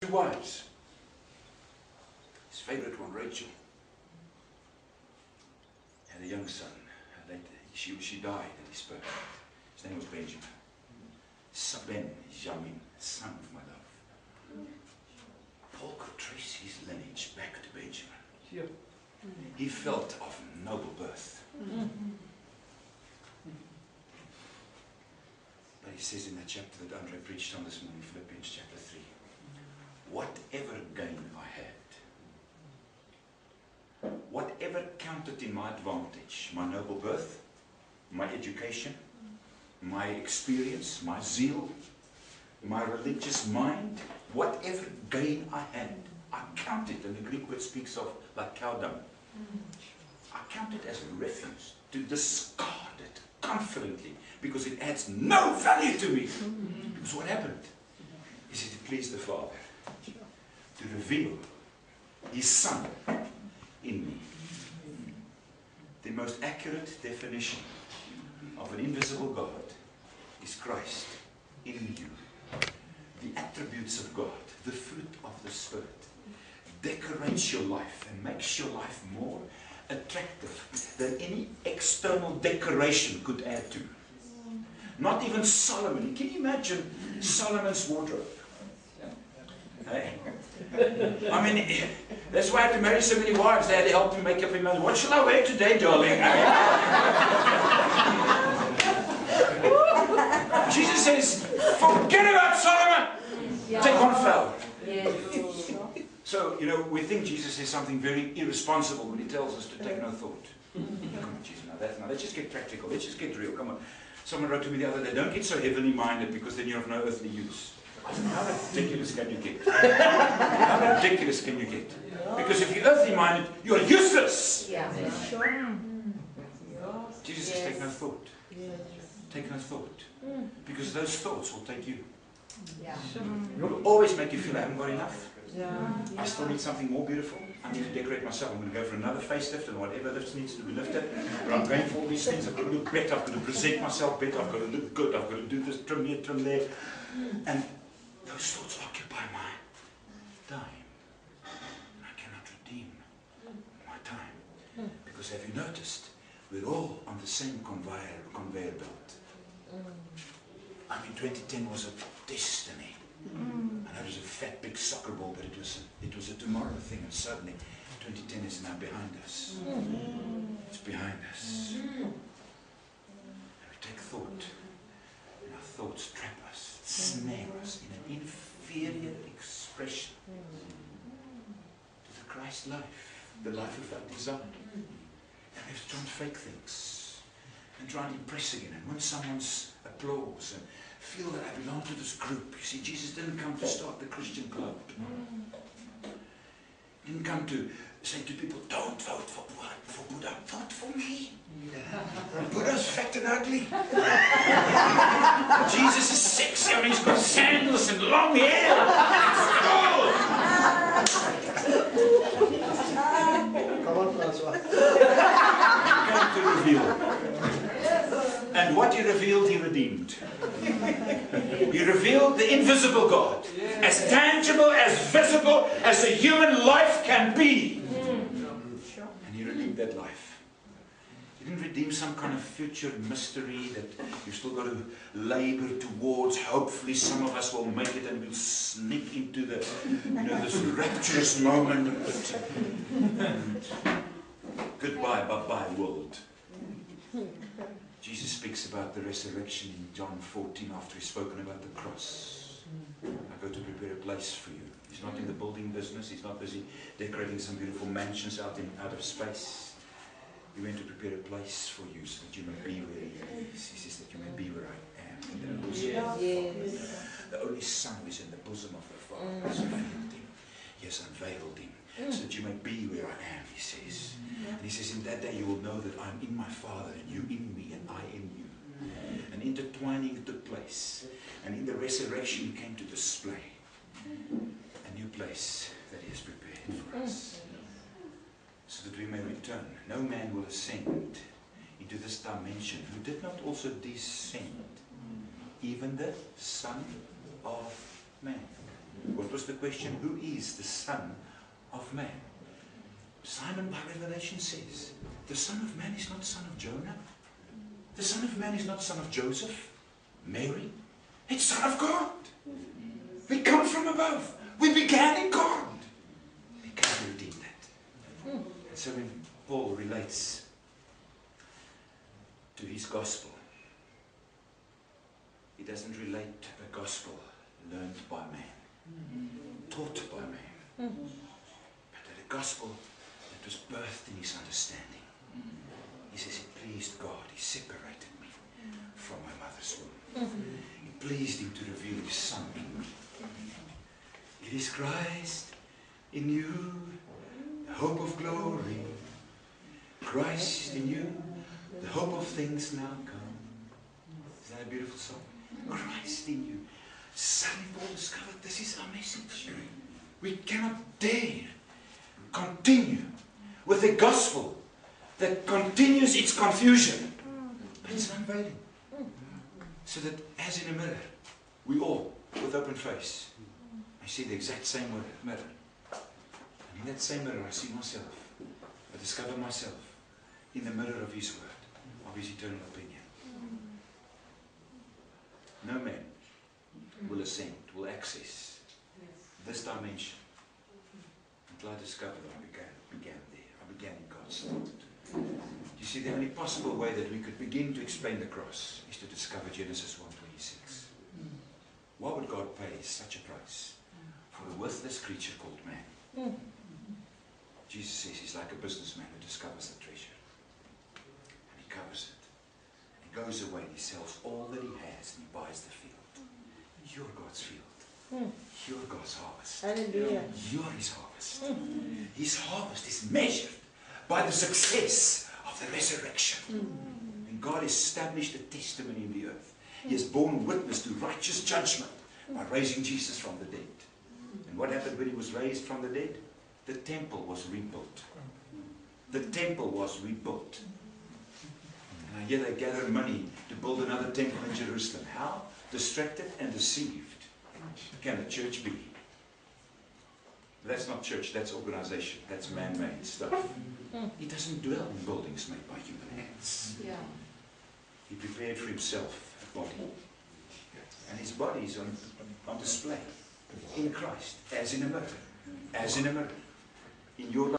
Two wives. His favorite one, Rachel, had a young son. Later, she died at his birth. His name was Benjamin. Ben is Yamin, son of my love. Paul could trace his lineage back to Benjamin. Sure. He felt of noble birth. But he says in that chapter that Andre preached on this morning, Philippians chapter 3, whatever gain I had, whatever counted in my advantage, my noble birth, my education, my experience, my zeal, my religious mind, whatever gain I had, I count it, and the Greek word speaks of like cow dung. I count it as refuse, to discard it confidently, because it adds no value to me. Because what happened is it pleased the Father to reveal His Son in me. The most accurate definition of an invisible God is Christ in you. The attributes of God, the fruit of the Spirit, decorates your life and makes your life more attractive than any external decoration could add to. Not even Solomon. Can you imagine Solomon's wardrobe? Hey? I mean, that's why I had to marry so many wives. They had to help him make up his mind. What shall I wear today, darling? Jesus says, forget about Solomon. Take one flower. So, you know, we think Jesus is something very irresponsible when He tells us to take no thought. Come on, Jesus, now let's just get practical. Let's just get real. Come on. Someone wrote to me the other day, don't get so heavenly minded because then you're of no earthly use. I said, how ridiculous can you get? How ridiculous can you get? Because if you're earthly minded, you're useless. Jesus says, take no thought. Take no thought. Because those thoughts will take you. It will always make you feel I haven't got enough. I still need something more beautiful. I need to decorate myself. I'm going to go for another facelift and whatever lift needs to be lifted. But I'm going for all these things. I've got to look better. I've got to present myself better. I've got to look good. I've got to do this, trim here, trim there. And those thoughts occupy my time. And I cannot redeem my time. Because have you noticed, we're all on the same conveyor belt. I mean, 2010 was a destiny. I know it was a fat big soccer ball, but it was a tomorrow thing, and suddenly 2010 is now behind us. It's behind us. And we take thought, and our thoughts trap us, snare us in an inferior expression to the Christ life, the life of our design. And we have to try and fake things, and try and impress again, and win someone's applause, and feel that I belong to this group. You see, Jesus didn't come to start the Christian club. He didn't come to say to people, don't vote for Buddha, vote for me. Buddha's fat and ugly. Jesus is sexy. I mean, he's got sandals and long hair. Come on, Francois. He came to reveal. And what He revealed, He redeemed. He revealed the invisible God, as tangible, as visible as a human life can be. And He redeemed that life. He didn't redeem some kind of future mystery that you've still got to labor towards. Hopefully some of us will make it and we'll sneak into the, this rapturous moment. Goodbye, bye-bye world. Jesus speaks about the resurrection in John 14 after He's spoken about the cross. I go to prepare a place for you. He's not in the building business. He's not busy decorating some beautiful mansions out of space. He went to prepare a place for you so that you may be where He is. He says that you may be where I am. In the bosom of the Father. The only Son who is in the bosom of the Father has revealed Him. He has unveiled Him. So that you may be where I am, He says. And He says, in that day you will know that I'm in my Father, and you in me, and I in you. And intertwining took place. And in the resurrection He came to display a new place that He has prepared for us. So that we may return. No man will ascend into this dimension who did not also descend. Even the Son of Man. What was the question? Who is the Son of Man? Simon by Revelation says, the Son of Man is not the son of Jonah. The Son of Man is not the son of Joseph, Mary. It's Son of God. We come from above. We began in God. We can't redeem that. And so when Paul relates to his gospel, he doesn't relate to a gospel learned by man, taught by man, but to the gospel that was birthed in his understanding. He says it pleased God. He separated me from my mother's womb. It pleased him to reveal his Son in me. It is Christ in you, the hope of glory. Christ in you, the hope of things now come. Is that a beautiful song? Christ in you. Suddenly Paul discovered this is our message. We cannot dare continue with a gospel that continues its confusion, but it's unveiling. So that as in a mirror, we all, with open face, I see the exact same mirror. And in that same mirror I see myself. I discover myself in the mirror of his word, of his eternal opinion. No man will ascend, will access this dimension until I discover that I began there. I began in God's thought. You see, the only possible way that we could begin to explain the cross is to discover Genesis 1:26. Why would God pay such a price for a worthless creature called man? Jesus says he's like a businessman who discovers the treasure. And he covers it. He goes away and he sells all that he has and he buys the field. You're God's field. You're God's harvest. Hallelujah. You're his harvest. His harvest is measured by the success of the resurrection. And God established a testimony in the earth. He has borne witness to righteous judgment by raising Jesus from the dead. And what happened when he was raised from the dead? The temple was rebuilt. The temple was rebuilt. And I hear they gathered money to build another temple in Jerusalem. How? Distracted and deceived can a church be? That's not church, that's organization. That's man-made stuff. He doesn't dwell in buildings made by human hands. He prepared for himself a body. And his body is on display in Christ, as in a mirror. As in a mirror. In your life.